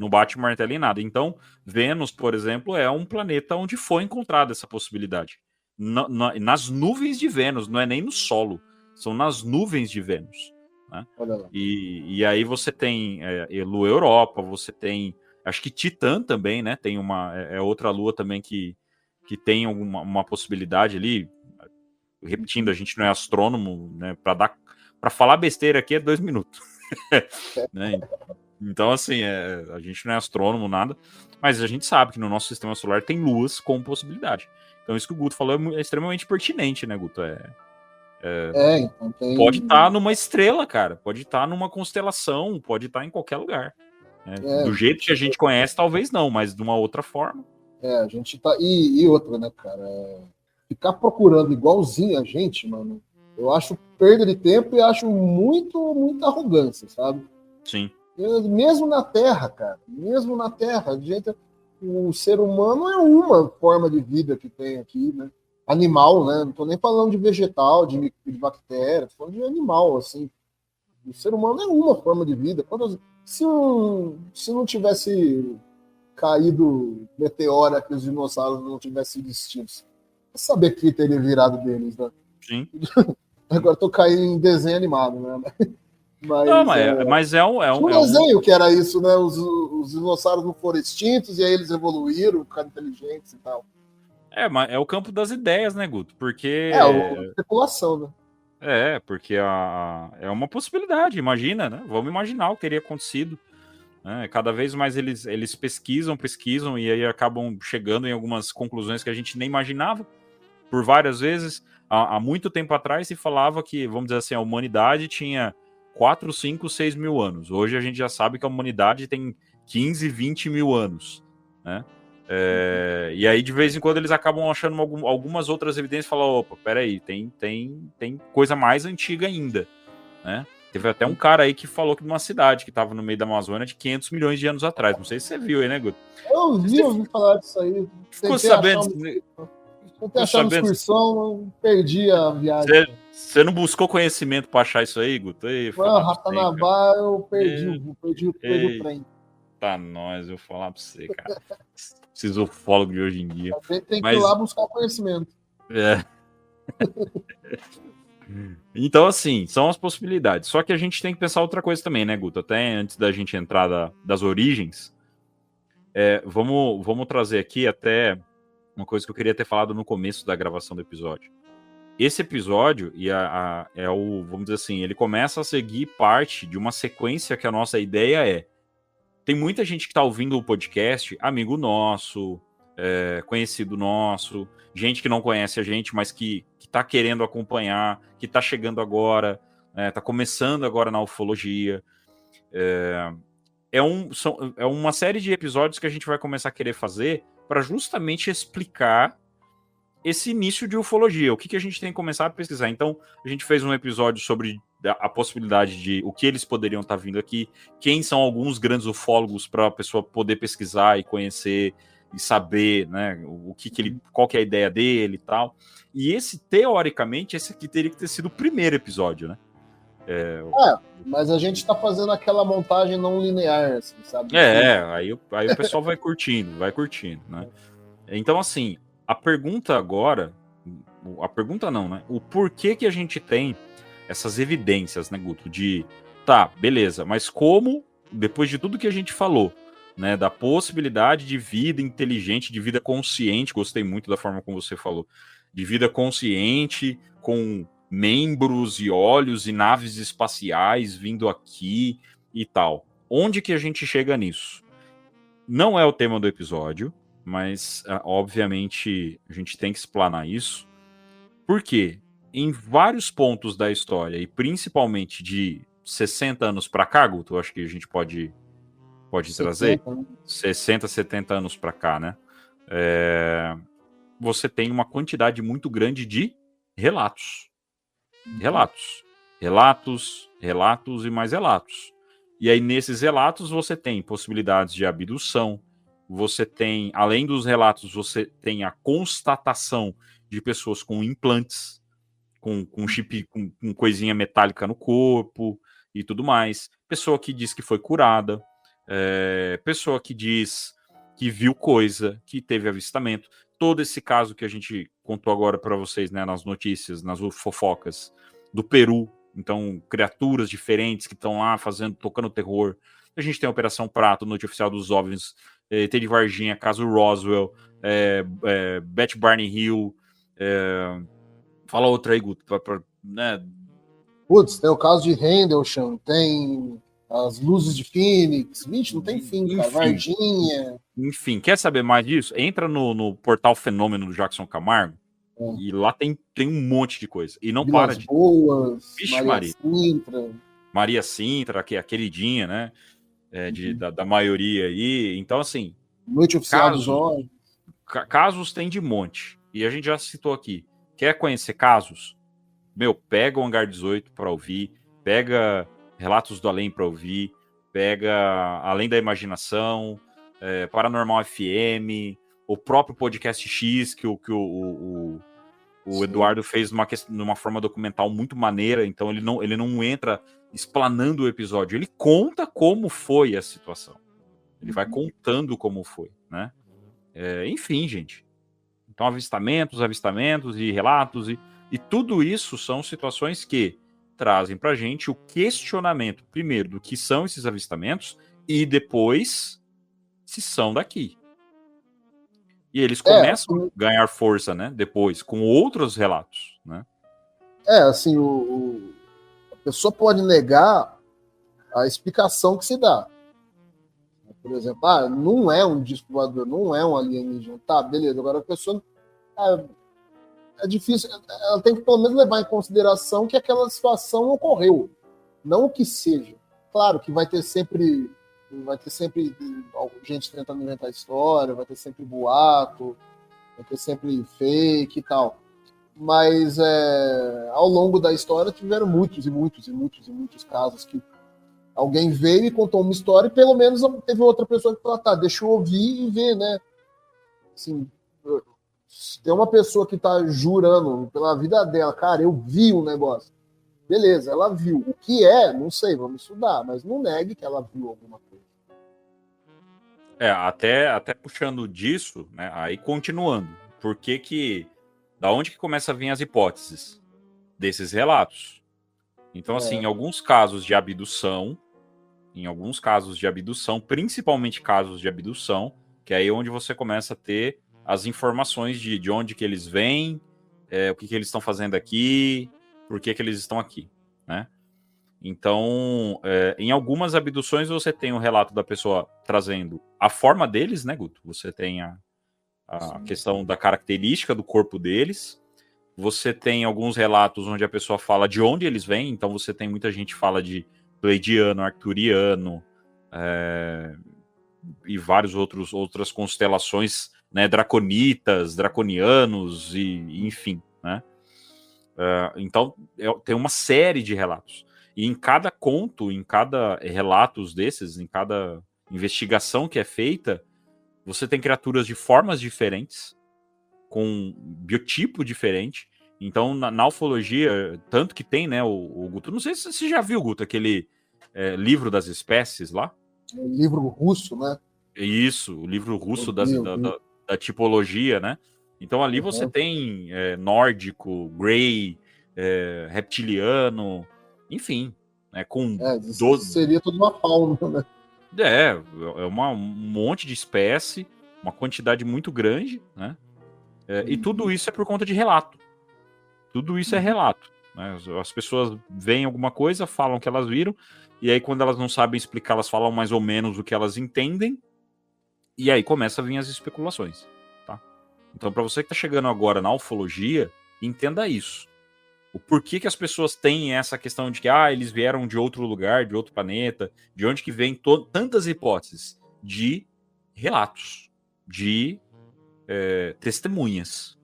bate o martelo em nada. Então, Vênus, por exemplo, é um planeta onde foi encontrada essa possibilidade. Nas nuvens de Vênus, não é nem no solo. São nas nuvens de Vênus. Né? E aí você tem Lua Europa, você tem... Acho que Titã também, né? Tem outra lua também que tem uma possibilidade ali. Repetindo, a gente não é astrônomo, né? Para falar besteira aqui é 2 minutos. Né? Então, assim, a gente não é astrônomo, nada, mas a gente sabe que no nosso sistema solar tem luas com possibilidade. Então, isso que o Guto falou é extremamente pertinente, né, Guto? Então tem... Pode estar numa estrela, cara, pode estar numa constelação, pode estar em qualquer lugar. Né? Do jeito que a gente conhece, talvez não, mas de uma outra forma. A gente tá... E outra, né, cara? Ficar procurando igualzinho a gente, mano, eu acho perda de tempo e acho muita arrogância, sabe? Sim. Mesmo na Terra, cara, o ser humano é uma forma de vida que tem aqui, né? Animal, né? Não tô nem falando de vegetal, de bactéria, tô falando de animal, assim. O ser humano é uma forma de vida. Se não tivesse caído meteoro que os dinossauros não tivessem sido extintos, saber que teria virado deles, né? Sim. Agora tô caindo em desenho animado, né? Mas é um desenho que era isso, né? Os dinossauros não foram extintos e aí eles evoluíram, ficaram inteligentes e tal. Mas é o campo das ideias, né, Guto? Porque... a especulação, né? Porque é uma possibilidade, imagina, né? Vamos imaginar o que teria acontecido. Né? Cada vez mais eles pesquisam e aí acabam chegando em algumas conclusões que a gente nem imaginava. Por várias vezes, há muito tempo atrás se falava que, vamos dizer assim, a humanidade tinha 4, 5, 6 mil anos. Hoje a gente já sabe que a humanidade tem 15, 20 mil anos, né? E aí, de vez em quando, eles acabam achando algumas outras evidências e falam, opa, peraí, tem coisa mais antiga ainda, né? Teve até um cara aí que falou que numa cidade que estava no meio da Amazônia de 500 milhões de anos atrás. Não sei se você viu aí, né, Guto? Eu ouvi falar disso aí. Ficou sabendo? Tentei achar uma excursão, perdi a viagem. Você não buscou conhecimento para achar isso aí, Guto? Ratanabá, eu perdi o trem. Tá nós, eu vou falar pra você, cara. Esses ufólogos de hoje em dia. Tem que ir lá buscar conhecimento. Então, assim, são as possibilidades. Só que a gente tem que pensar outra coisa também, né, Guto? Até antes da gente entrar das origens, vamos trazer aqui até uma coisa que eu queria ter falado no começo da gravação do episódio. Esse episódio, vamos dizer assim, ele começa a seguir parte de uma sequência que a nossa ideia é. Tem muita gente que está ouvindo o podcast, amigo nosso, conhecido nosso, gente que não conhece a gente, mas que está querendo acompanhar, que está chegando agora, está começando agora na ufologia. É uma série de episódios que a gente vai começar a querer fazer para justamente explicar esse início de ufologia, o que a gente tem que começar a pesquisar. Então, a gente fez um episódio sobre a possibilidade de o que eles poderiam estar vindo aqui, quem são alguns grandes ufólogos para a pessoa poder pesquisar e conhecer e saber, né, qual que é a ideia dele e tal. E teoricamente, esse aqui teria que ter sido o primeiro episódio, né? Mas a gente está fazendo aquela montagem não linear, assim, sabe? Aí o pessoal vai curtindo, né? Então, assim, a pergunta não, né? O porquê que a gente tem essas evidências, né, Guto? Tá, beleza, mas como, depois de tudo que a gente falou, né, da possibilidade de vida inteligente, de vida consciente, gostei muito da forma como você falou, de vida consciente, com membros e olhos e naves espaciais vindo aqui e tal. Onde que a gente chega nisso? Não é o tema do episódio, mas, obviamente, a gente tem que explanar isso. Por quê? Em vários pontos da história, e principalmente de 60 anos para cá, Guto, eu acho que a gente pode trazer 60, 70 anos para cá, né? Você tem uma quantidade muito grande de relatos. Relatos e mais relatos. E aí, nesses relatos, você tem possibilidades de abdução, você tem, além dos relatos, você tem a constatação de pessoas com implantes, com chip, com coisinha metálica no corpo e tudo mais. Pessoa que diz que foi curada, pessoa que diz que viu coisa, que teve avistamento. Todo esse caso que a gente contou agora para vocês, né, nas notícias, nas fofocas do Peru. Então, criaturas diferentes que estão lá tocando terror. A gente tem a Operação Prato, Noite Oficial dos OVNIs, ET de Varginha, caso Roswell, Beth Barney Hill. Fala outra aí, Guto, né? Putz, tem o caso de Rendlesham, tem as luzes de Phoenix. Vixe, não tem fim, cara. Varginha. Enfim, quer saber mais disso? Entra no portal Fenômeno do Jackson Camargo e lá tem um monte de coisa. E não Vilas para de... Boas, Vixe, Maria Sintra, que é a queridinha, né? Da maioria aí. Então, assim... Noite Oficial dos OVNIs. Casos tem de monte. E a gente já citou aqui. Quer conhecer casos? Pega o Hangar 18 para ouvir, pega Relatos do Além para ouvir, pega Além da Imaginação, Paranormal FM, o próprio Podcast X, que o Eduardo fez numa forma documental muito maneira, então ele não entra explanando o episódio, ele conta como foi a situação. Ele vai contando como foi, né? Enfim, gente. Então, avistamentos e relatos, e tudo isso são situações que trazem pra gente o questionamento, primeiro, do que são esses avistamentos, e depois, se são daqui. E eles começam a ganhar força, né? Depois, com outros relatos, né? Assim, a pessoa pode negar a explicação que se dá. Por exemplo, não é um disco voador, não é um alienígena. Tá, beleza. Agora a pessoa... É difícil. Ela tem que pelo menos levar em consideração que aquela situação ocorreu. Não o que seja. Claro que vai ter sempre gente tentando inventar história, vai ter sempre boato, vai ter sempre fake e tal. Mas ao longo da história tiveram muitos casos que alguém veio e contou uma história e pelo menos teve outra pessoa que falou, tá, deixa eu ouvir e ver, né? Assim, se tem uma pessoa que tá jurando pela vida dela, cara, eu vi um negócio. Beleza, ela viu. O que não sei, vamos estudar, mas não negue que ela viu alguma coisa. Até puxando disso, né, aí continuando. Por que da onde que começa a vir as hipóteses desses relatos? Então, assim, em alguns casos de abdução, principalmente casos de abdução, que é aí onde você começa a ter as informações de onde que eles vêm, o que eles estão fazendo aqui, por que eles estão aqui, né? Então, em algumas abduções você tem o relato da pessoa trazendo a forma deles, né, Guto? Você tem a questão da característica do corpo deles. Você tem alguns relatos onde a pessoa fala de onde eles vêm. Então você tem muita gente que fala de pleidiano, arcturiano, e várias outras constelações, né, draconitas, draconianos, e enfim, né? Então tem uma série de relatos. E em cada conto, em cada relatos desses, em cada investigação que é feita, você tem criaturas de formas diferentes, com biotipo diferente. Então, na ufologia, tanto que tem, né, o Guto, não sei se você já viu, Guto, aquele livro das espécies lá. O livro russo, né? Isso, o livro russo da tipologia, né? Então ali você tem nórdico, grey, reptiliano, enfim, né, com seria toda uma fauna, né? É um monte de espécie, uma quantidade muito grande, né? E tudo isso é por conta de relato. Tudo isso é relato, né? As pessoas veem alguma coisa, falam que elas viram, e aí quando elas não sabem explicar, elas falam mais ou menos o que elas entendem, e aí começa a vir as especulações, tá? Então, para você que está chegando agora na ufologia, entenda isso. O porquê que as pessoas têm essa questão de que eles vieram de outro lugar, de outro planeta, de onde que vem tantas hipóteses de relatos, de testemunhas,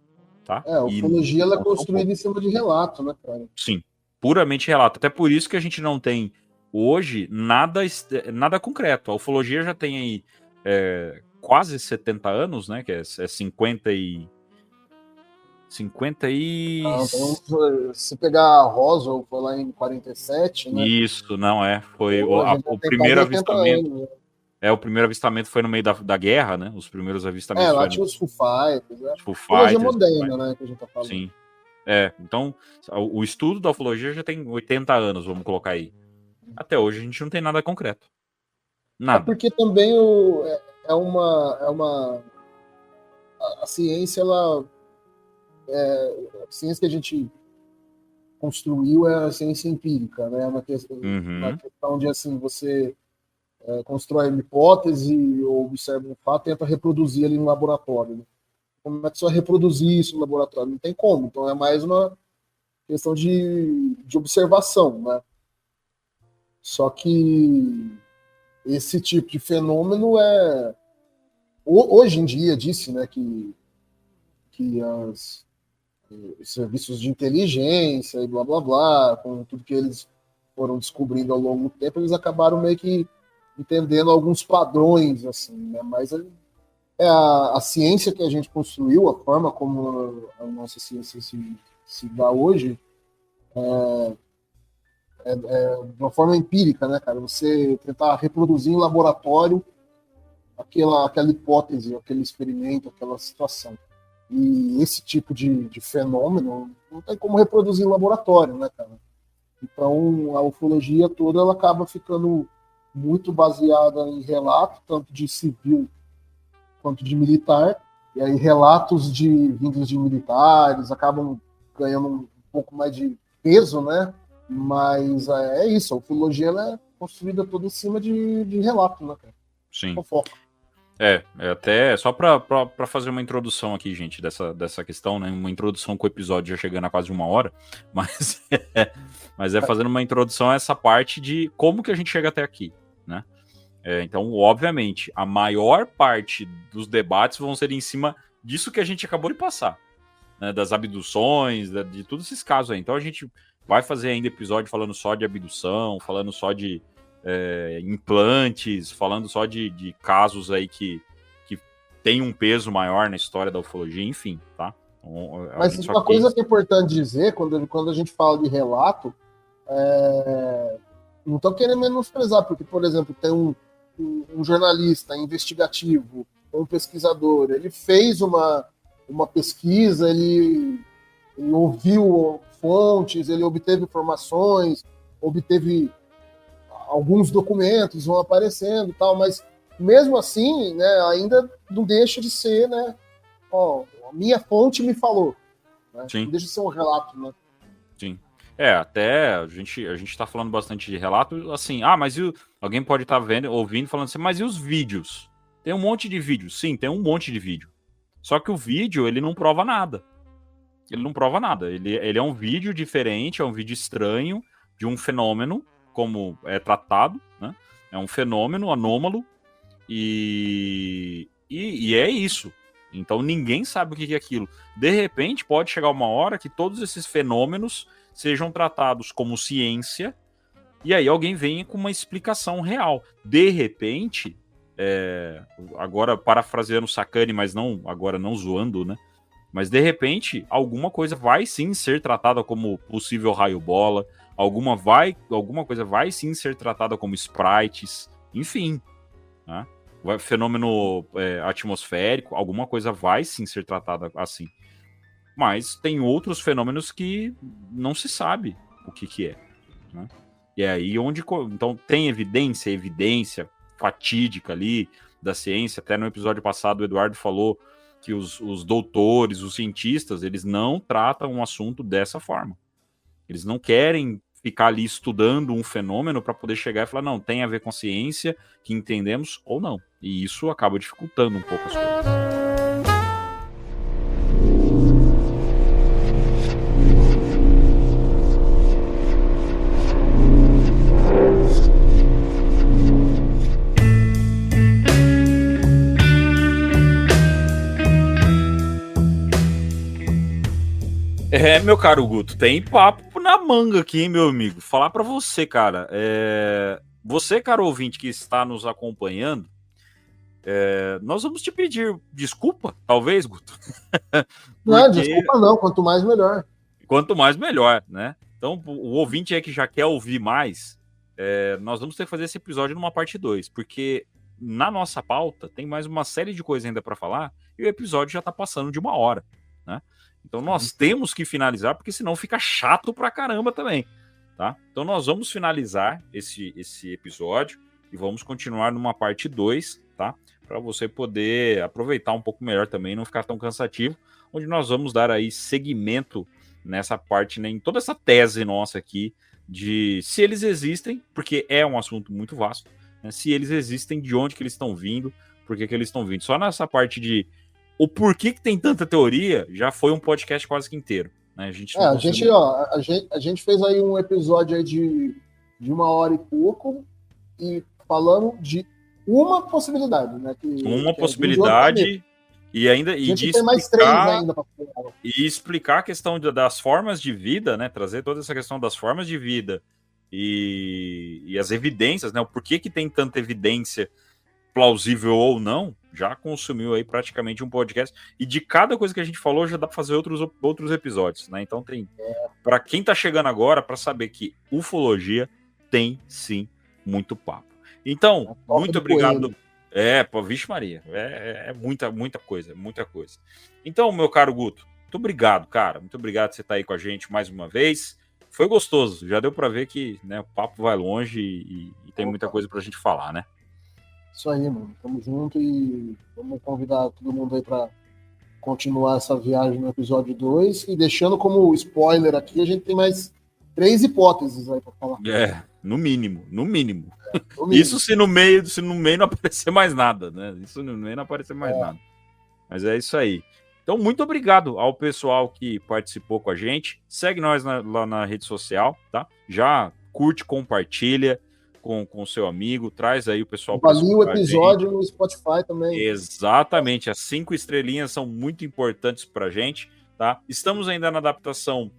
tá? A ufologia ela é construída em cima de relato, né, cara? Sim, puramente relato. Até por isso que a gente não tem hoje nada concreto. A ufologia já tem aí quase 70 anos, né? Que é 50 e... Então, se pegar Roswell, foi lá em 47, né? Isso, não foi o primeiro avistamento. Anos, né? O primeiro avistamento foi no meio da guerra, né? Os primeiros avistamentos. Lá tinha os Foo Fighters, né? Os Foo Fighters, moderna, né? Que a gente tá falando. Sim. Então, o estudo da ufologia já tem 80 anos, vamos colocar aí. Até hoje a gente não tem nada concreto. Nada. Porque também a ciência, ela... a ciência que a gente construiu é a ciência empírica, né? Uma questão de, assim, você constrói uma hipótese ou observa um fato, tenta reproduzir ali no laboratório, né? Como é que você vai reproduzir isso no laboratório? Não tem como. Então é mais uma questão de observação, né? Só que esse tipo de fenômeno hoje em dia disse, né, que os serviços de inteligência e blá blá blá, com tudo que eles foram descobrindo ao longo do tempo, eles acabaram meio que entendendo alguns padrões, assim, né? Mas a ciência que a gente construiu, a forma como a nossa ciência se dá hoje, de uma forma empírica, né, cara? Você tentar reproduzir em laboratório aquela hipótese, aquele experimento, aquela situação. E esse tipo de fenômeno não tem como reproduzir em laboratório, né, cara? Então, a ufologia toda ela acaba ficando muito baseada em relato, tanto de civil quanto de militar. E aí, relatos vindos de militares acabam ganhando um pouco mais de peso, né? Mas é isso, a ufologia ela é construída toda em cima de relato, né, cara? Sim. Fofoca. Até só para fazer uma introdução aqui, gente, dessa questão, né? Uma introdução com o episódio já chegando a quase 1 hora, mas é fazendo uma introdução a essa parte de como que a gente chega até aqui, né? Então, obviamente, a maior parte dos debates vão ser em cima disso que a gente acabou de passar, né? Das abduções, de todos esses casos aí. Então, a gente vai fazer ainda episódio falando só de abdução, falando só de implantes, falando só de casos aí que tem um peso maior na história da ufologia, enfim, tá? Mas uma coisa que é importante dizer, quando a gente fala de relato, não estou querendo menosprezar, porque, por exemplo, tem um jornalista investigativo, um pesquisador, ele fez uma pesquisa, ele ouviu fontes, ele obteve informações, obteve alguns documentos vão aparecendo e tal, mas mesmo assim, né, ainda não deixa de ser, né, a minha fonte me falou, né? Não deixa de ser um relato, né? Sim. Até a gente tá falando bastante de relato, assim, mas alguém pode estar ouvindo, falando assim, mas e os vídeos? Tem um monte de vídeo. Sim, tem um monte de vídeo. Só que o vídeo, ele não prova nada. Ele não prova nada. Ele é um vídeo diferente, é um vídeo estranho de um fenômeno, como é tratado, né? É um fenômeno anômalo e é isso. Então ninguém sabe o que é aquilo. De repente pode chegar uma hora que todos esses fenômenos sejam tratados como ciência e aí alguém venha com uma explicação real. De repente, agora parafraseando Sacani, mas agora não zoando, né? Mas de repente alguma coisa vai sim ser tratada como possível raio-bola, alguma coisa vai sim ser tratada como sprites, enfim, né? Fenômeno atmosférico, alguma coisa vai sim ser tratada assim. Mas tem outros fenômenos que não se sabe o que é, né? E é aí onde... Então tem evidência fatídica ali da ciência. Até no episódio passado o Eduardo falou que os doutores, os cientistas, eles não tratam um assunto dessa forma. Eles não querem ficar ali estudando um fenômeno para poder chegar e falar, não, tem a ver com ciência, que entendemos ou não. E isso acaba dificultando um pouco as coisas. Meu caro Guto, tem papo na manga aqui, hein, meu amigo? Falar pra você, cara. Você, caro ouvinte que está nos acompanhando, nós vamos te pedir desculpa, talvez, Guto. Não, desculpa não, quanto mais melhor. Quanto mais melhor, né? Então, o ouvinte aí que já quer ouvir mais, nós vamos ter que fazer esse episódio numa parte 2, porque na nossa pauta tem mais uma série de coisas ainda pra falar e o episódio já tá passando de 1 hora, né? Então nós temos que finalizar, porque senão fica chato pra caramba também, tá? Então nós vamos finalizar esse episódio e vamos continuar numa parte 2, tá? Para você poder aproveitar um pouco melhor também, não ficar tão cansativo, onde nós vamos dar aí seguimento nessa parte, né, em toda essa tese nossa aqui de se eles existem, porque é um assunto muito vasto, né? Se eles existem, de onde que eles estão vindo, por que eles estão vindo. Só nessa parte de o porquê que tem tanta teoria, já foi um podcast quase que inteiro, né? A gente fez aí um episódio aí de 1 hora e pouco e falando de uma possibilidade, né? Uma possibilidade e ainda a gente tem mais 3 ainda para falar. E explicar a questão das formas de vida, né? Trazer toda essa questão das formas de vida e as evidências, né? O porquê que tem tanta evidência, plausível ou não, já consumiu aí praticamente um podcast, e de cada coisa que a gente falou já dá para fazer outros episódios, né? Então tem, para quem tá chegando agora, para saber que ufologia tem sim muito papo. Então, muito obrigado. Vixe Maria, muita coisa. Então, meu caro Guto, muito obrigado, cara, muito obrigado por você estar aí com a gente mais uma vez. Foi gostoso, já deu para ver que, né, o papo vai longe e tem muita coisa pra gente falar, né? Isso aí, mano. Tamo junto e vamos convidar todo mundo aí para continuar essa viagem no episódio 2. E deixando como spoiler aqui, a gente tem mais 3 hipóteses aí para falar. No mínimo. O mínimo. Isso se no meio não aparecer mais nada, né? Isso no meio não aparecer mais nada. Mas é isso aí. Então, muito obrigado ao pessoal que participou com a gente. Segue nós lá na rede social, tá? Já curte, compartilha com o seu amigo, traz aí o pessoal. Avalie o episódio no Spotify também. Exatamente, as 5 estrelinhas são muito importantes pra gente, tá? Estamos ainda na adaptação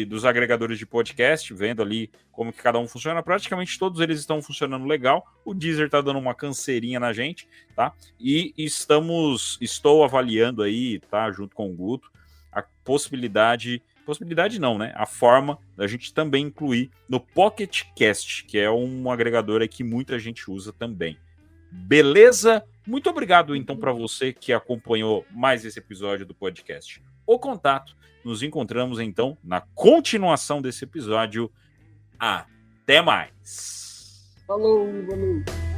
dos agregadores de podcast, vendo ali como que cada um funciona. Praticamente todos eles estão funcionando legal. O Deezer tá dando uma canseirinha na gente, tá? E estou avaliando aí, tá, junto com o Guto, a possibilidade não, né? A forma da gente também incluir no Pocket Cast, que é um agregador aí que muita gente usa também. Beleza? Muito obrigado, então, para você que acompanhou mais esse episódio do podcast O Contato. Nos encontramos, então, na continuação desse episódio. Até mais! Falou, valeu!